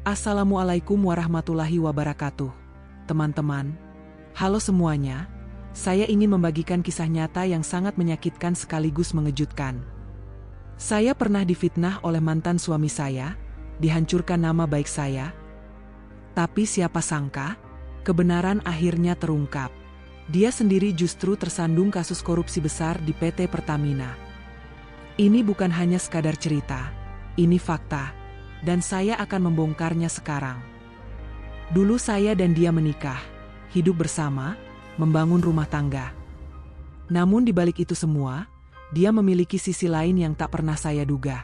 Assalamualaikum warahmatullahi wabarakatuh. Teman-teman, halo semuanya. Saya ingin membagikan kisah nyata yang sangat menyakitkan sekaligus mengejutkan. Saya pernah difitnah oleh mantan suami saya, dihancurkan nama baik saya. Tapi siapa sangka, kebenaran akhirnya terungkap. Dia sendiri justru tersandung kasus korupsi besar di PT Pertamina. Ini bukan hanya sekadar cerita, ini fakta. Dan saya akan membongkarnya sekarang. Dulu saya dan dia menikah, hidup bersama, membangun rumah tangga. Namun di balik itu semua, dia memiliki sisi lain yang tak pernah saya duga.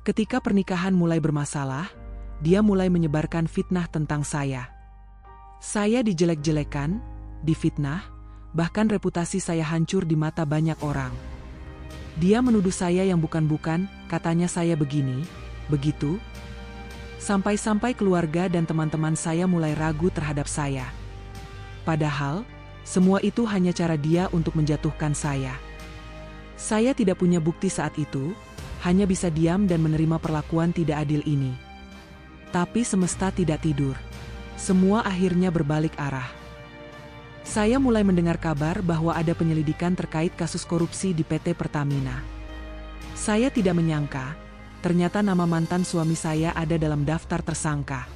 Ketika pernikahan mulai bermasalah, dia mulai menyebarkan fitnah tentang saya. Saya dijelek-jelekan, difitnah, bahkan reputasi saya hancur di mata banyak orang. Dia menuduh saya yang bukan-bukan, katanya saya begini, begitu, sampai-sampai keluarga dan teman-teman saya mulai ragu terhadap saya. Padahal, semua itu hanya cara dia untuk menjatuhkan saya. Saya tidak punya bukti saat itu, hanya bisa diam dan menerima perlakuan tidak adil ini. Tapi semesta tidak tidur. Semua akhirnya berbalik arah. Saya mulai mendengar kabar bahwa ada penyelidikan terkait kasus korupsi di PT Pertamina. Saya tidak menyangka, ternyata nama mantan suami saya ada dalam daftar tersangka.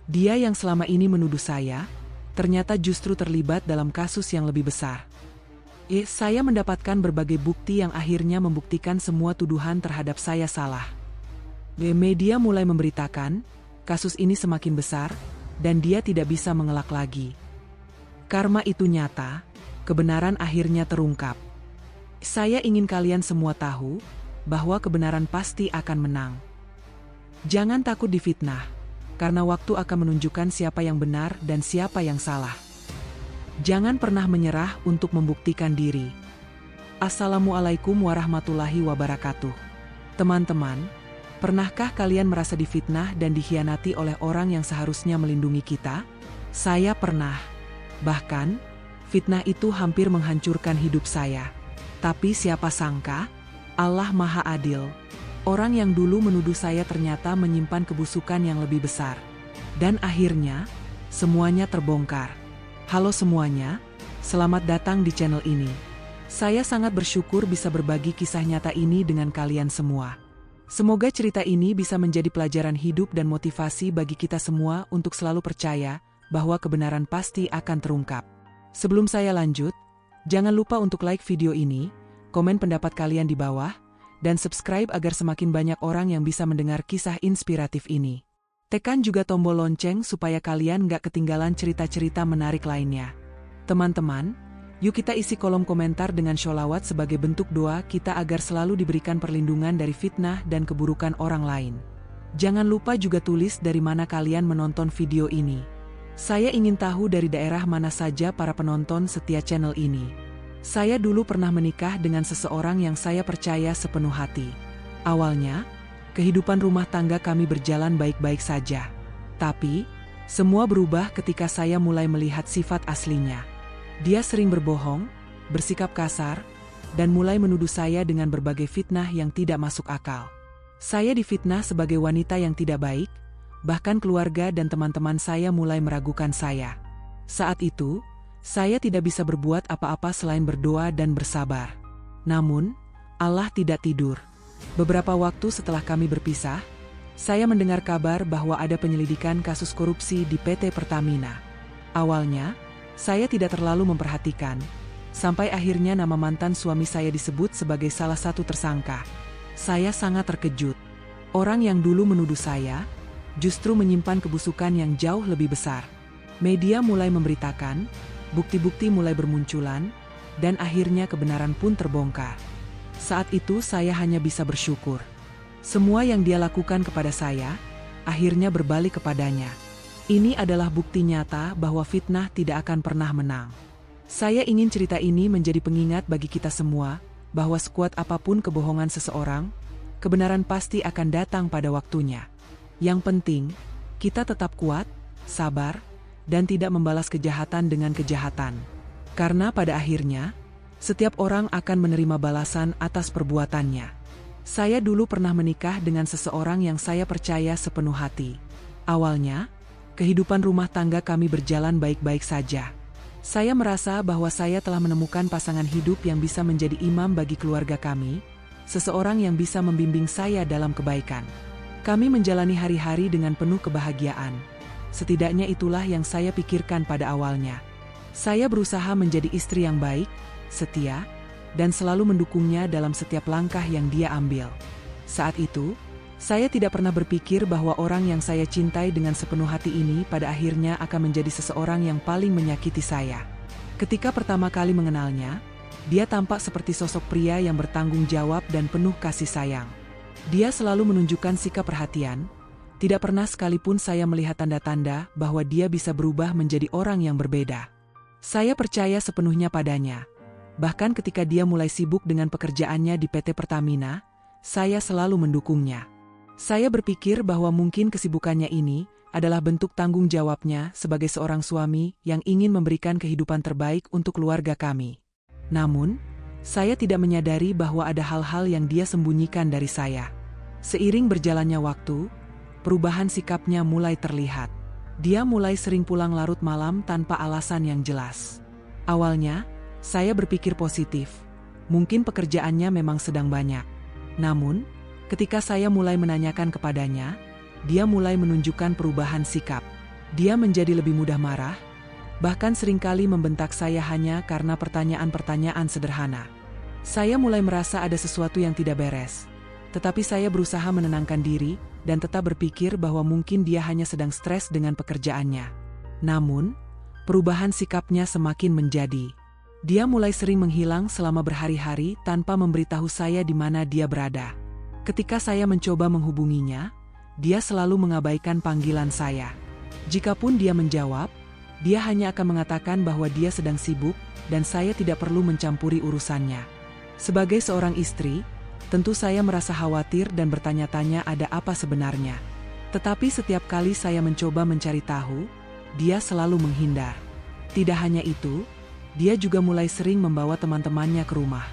Dia yang selama ini menuduh saya, ternyata justru terlibat dalam kasus yang lebih besar. Saya mendapatkan berbagai bukti yang akhirnya membuktikan semua tuduhan terhadap saya salah. Media mulai memberitakan, kasus ini semakin besar, dan dia tidak bisa mengelak lagi. Karma itu nyata, kebenaran akhirnya terungkap. Saya ingin kalian semua tahu, bahwa kebenaran pasti akan menang. Jangan takut difitnah, karena waktu akan menunjukkan siapa yang benar dan siapa yang salah. Jangan pernah menyerah untuk membuktikan diri. Assalamualaikum warahmatullahi wabarakatuh. Teman-teman, pernahkah kalian merasa difitnah dan dikhianati oleh orang yang seharusnya melindungi kita? Saya pernah. Bahkan, fitnah itu hampir menghancurkan hidup saya. Tapi siapa sangka, Allah Maha Adil. Orang yang dulu menuduh saya ternyata menyimpan kebusukan yang lebih besar. Dan akhirnya, semuanya terbongkar. Halo semuanya, selamat datang di channel ini. Saya sangat bersyukur bisa berbagi kisah nyata ini dengan kalian semua. Semoga cerita ini bisa menjadi pelajaran hidup dan motivasi bagi kita semua untuk selalu percaya bahwa kebenaran pasti akan terungkap. Sebelum saya lanjut, jangan lupa untuk like video ini, komen pendapat kalian di bawah, dan subscribe agar semakin banyak orang yang bisa mendengar kisah inspiratif ini. Tekan juga tombol lonceng supaya kalian gak ketinggalan cerita-cerita menarik lainnya. Teman-teman, yuk kita isi kolom komentar dengan sholawat sebagai bentuk doa kita agar selalu diberikan perlindungan dari fitnah dan keburukan orang lain. Jangan lupa juga tulis dari mana kalian menonton video ini. Saya ingin tahu dari daerah mana saja para penonton setia channel ini. Saya dulu pernah menikah dengan seseorang yang saya percaya sepenuh hati. Awalnya, kehidupan rumah tangga kami berjalan baik-baik saja. Tapi, semua berubah ketika saya mulai melihat sifat aslinya. Dia sering berbohong, bersikap kasar, dan mulai menuduh saya dengan berbagai fitnah yang tidak masuk akal. Saya difitnah sebagai wanita yang tidak baik, bahkan keluarga dan teman-teman saya mulai meragukan saya. Saat itu, saya tidak bisa berbuat apa-apa selain berdoa dan bersabar. Namun, Allah tidak tidur. Beberapa waktu setelah kami berpisah, saya mendengar kabar bahwa ada penyelidikan kasus korupsi di PT Pertamina. Awalnya, saya tidak terlalu memperhatikan, sampai akhirnya nama mantan suami saya disebut sebagai salah satu tersangka. Saya sangat terkejut. Orang yang dulu menuduh saya, justru menyimpan kebusukan yang jauh lebih besar. Media mulai memberitakan, bukti-bukti mulai bermunculan, dan akhirnya kebenaran pun terbongkar. Saat itu saya hanya bisa bersyukur. Semua yang dia lakukan kepada saya, akhirnya berbalik kepadanya. Ini adalah bukti nyata bahwa fitnah tidak akan pernah menang. Saya ingin cerita ini menjadi pengingat bagi kita semua, bahwa sekuat apapun kebohongan seseorang, kebenaran pasti akan datang pada waktunya. Yang penting, kita tetap kuat, sabar, dan tidak membalas kejahatan dengan kejahatan. Karena pada akhirnya, setiap orang akan menerima balasan atas perbuatannya. Saya dulu pernah menikah dengan seseorang yang saya percaya sepenuh hati. Awalnya, kehidupan rumah tangga kami berjalan baik-baik saja. Saya merasa bahwa saya telah menemukan pasangan hidup yang bisa menjadi imam bagi keluarga kami, seseorang yang bisa membimbing saya dalam kebaikan. Kami menjalani hari-hari dengan penuh kebahagiaan. Setidaknya itulah yang saya pikirkan pada awalnya. Saya berusaha menjadi istri yang baik, setia, dan selalu mendukungnya dalam setiap langkah yang dia ambil. Saat itu, saya tidak pernah berpikir bahwa orang yang saya cintai dengan sepenuh hati ini pada akhirnya akan menjadi seseorang yang paling menyakiti saya. Ketika pertama kali mengenalnya, dia tampak seperti sosok pria yang bertanggung jawab dan penuh kasih sayang. Dia selalu menunjukkan sikap perhatian, tidak pernah sekalipun saya melihat tanda-tanda bahwa dia bisa berubah menjadi orang yang berbeda. Saya percaya sepenuhnya padanya. Bahkan ketika dia mulai sibuk dengan pekerjaannya di PT Pertamina, saya selalu mendukungnya. Saya berpikir bahwa mungkin kesibukannya ini adalah bentuk tanggung jawabnya sebagai seorang suami yang ingin memberikan kehidupan terbaik untuk keluarga kami. Namun, saya tidak menyadari bahwa ada hal-hal yang dia sembunyikan dari saya. Seiring berjalannya waktu, perubahan sikapnya mulai terlihat. Dia mulai sering pulang larut malam tanpa alasan yang jelas. Awalnya, saya berpikir positif. Mungkin pekerjaannya memang sedang banyak. Namun, ketika saya mulai menanyakan kepadanya, dia mulai menunjukkan perubahan sikap. Dia menjadi lebih mudah marah, bahkan seringkali membentak saya hanya karena pertanyaan-pertanyaan sederhana. Saya mulai merasa ada sesuatu yang tidak beres. Tetapi saya berusaha menenangkan diri dan tetap berpikir bahwa mungkin dia hanya sedang stres dengan pekerjaannya. Namun, perubahan sikapnya semakin menjadi. Dia mulai sering menghilang selama berhari-hari tanpa memberitahu saya di mana dia berada. Ketika saya mencoba menghubunginya, dia selalu mengabaikan panggilan saya. Jikapun dia menjawab, dia hanya akan mengatakan bahwa dia sedang sibuk dan saya tidak perlu mencampuri urusannya. Sebagai seorang istri, tentu saya merasa khawatir dan bertanya-tanya ada apa sebenarnya. Tetapi setiap kali saya mencoba mencari tahu, dia selalu menghindar. Tidak hanya itu, dia juga mulai sering membawa teman-temannya ke rumah.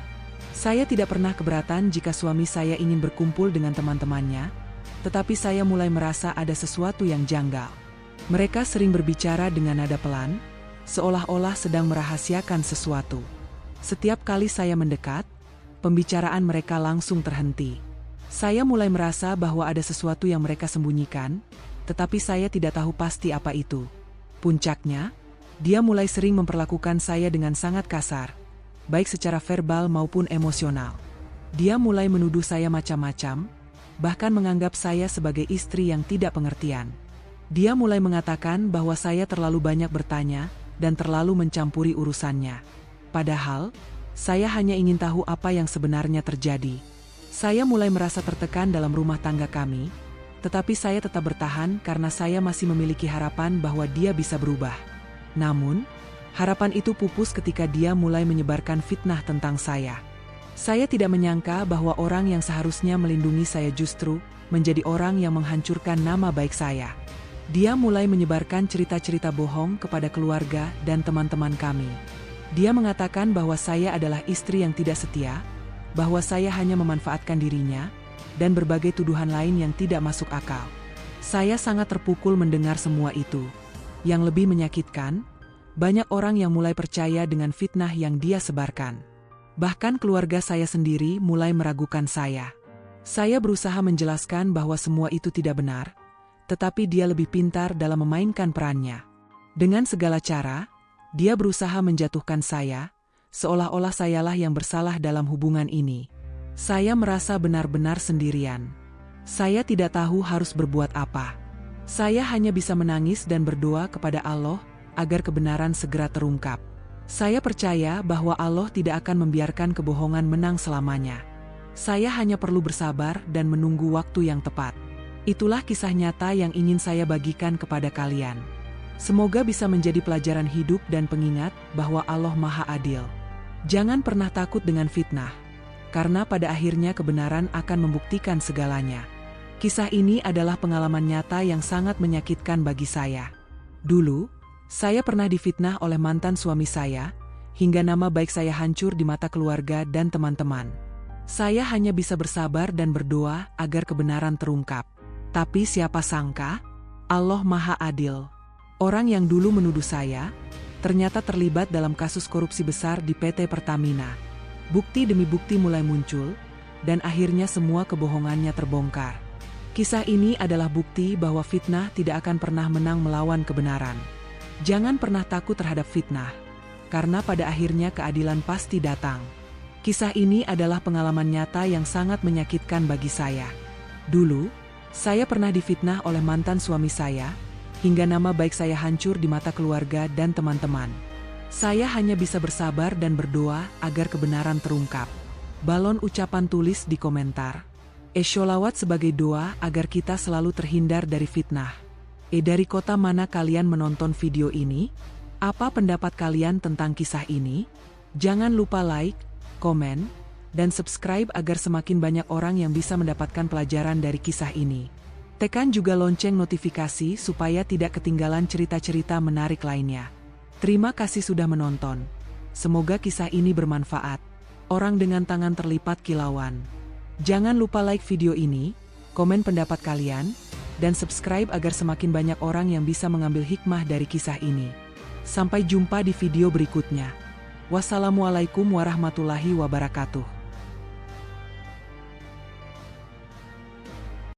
Saya tidak pernah keberatan jika suami saya ingin berkumpul dengan teman-temannya, tetapi saya mulai merasa ada sesuatu yang janggal. Mereka sering berbicara dengan nada pelan, seolah-olah sedang merahasiakan sesuatu. Setiap kali saya mendekat, pembicaraan mereka langsung terhenti. Saya mulai merasa bahwa ada sesuatu yang mereka sembunyikan, tetapi saya tidak tahu pasti apa itu. Puncaknya, dia mulai sering memperlakukan saya dengan sangat kasar, baik secara verbal maupun emosional. Dia mulai menuduh saya macam-macam, bahkan menganggap saya sebagai istri yang tidak pengertian. Dia mulai mengatakan bahwa saya terlalu banyak bertanya dan terlalu mencampuri urusannya. Padahal, saya hanya ingin tahu apa yang sebenarnya terjadi. Saya mulai merasa tertekan dalam rumah tangga kami, tetapi saya tetap bertahan karena saya masih memiliki harapan bahwa dia bisa berubah. Namun, harapan itu pupus ketika dia mulai menyebarkan fitnah tentang saya. Saya tidak menyangka bahwa orang yang seharusnya melindungi saya justru menjadi orang yang menghancurkan nama baik saya. Dia mulai menyebarkan cerita-cerita bohong kepada keluarga dan teman-teman kami. Dia mengatakan bahwa saya adalah istri yang tidak setia, bahwa saya hanya memanfaatkan dirinya, dan berbagai tuduhan lain yang tidak masuk akal. Saya sangat terpukul mendengar semua itu. Yang lebih menyakitkan, banyak orang yang mulai percaya dengan fitnah yang dia sebarkan. Bahkan keluarga saya sendiri mulai meragukan saya. Saya berusaha menjelaskan bahwa semua itu tidak benar, tetapi dia lebih pintar dalam memainkan perannya. Dengan segala cara, dia berusaha menjatuhkan saya, seolah-olah sayalah yang bersalah dalam hubungan ini. Saya merasa benar-benar sendirian. Saya tidak tahu harus berbuat apa. Saya hanya bisa menangis dan berdoa kepada Allah agar kebenaran segera terungkap. Saya percaya bahwa Allah tidak akan membiarkan kebohongan menang selamanya. Saya hanya perlu bersabar dan menunggu waktu yang tepat. Itulah kisah nyata yang ingin saya bagikan kepada kalian. Semoga bisa menjadi pelajaran hidup dan pengingat bahwa Allah Maha Adil. Jangan pernah takut dengan fitnah, karena pada akhirnya kebenaran akan membuktikan segalanya. Kisah ini adalah pengalaman nyata yang sangat menyakitkan bagi saya. Dulu, saya pernah difitnah oleh mantan suami saya, hingga nama baik saya hancur di mata keluarga dan teman-teman. Saya hanya bisa bersabar dan berdoa agar kebenaran terungkap. Tapi siapa sangka, Allah Maha Adil. Orang yang dulu menuduh saya, ternyata terlibat dalam kasus korupsi besar di PT Pertamina. Bukti demi bukti mulai muncul, dan akhirnya semua kebohongannya terbongkar. Kisah ini adalah bukti bahwa fitnah tidak akan pernah menang melawan kebenaran. Jangan pernah takut terhadap fitnah, karena pada akhirnya keadilan pasti datang. Kisah ini adalah pengalaman nyata yang sangat menyakitkan bagi saya. Dulu, saya pernah difitnah oleh mantan suami saya, hingga nama baik saya hancur di mata keluarga dan teman-teman. Saya hanya bisa bersabar dan berdoa agar kebenaran terungkap. Balon ucapan tulis di komentar. Sholawat sebagai doa agar kita selalu terhindar dari fitnah. Dari kota mana kalian menonton video ini? Apa pendapat kalian tentang kisah ini? Jangan lupa like, komen, dan subscribe agar semakin banyak orang yang bisa mendapatkan pelajaran dari kisah ini. Tekan juga lonceng notifikasi supaya tidak ketinggalan cerita-cerita menarik lainnya. Terima kasih sudah menonton. Semoga kisah ini bermanfaat. Orang dengan tangan terlipat kilauan. Jangan lupa like video ini, komen pendapat kalian, dan subscribe agar semakin banyak orang yang bisa mengambil hikmah dari kisah ini. Sampai jumpa di video berikutnya. Wassalamualaikum warahmatullahi wabarakatuh.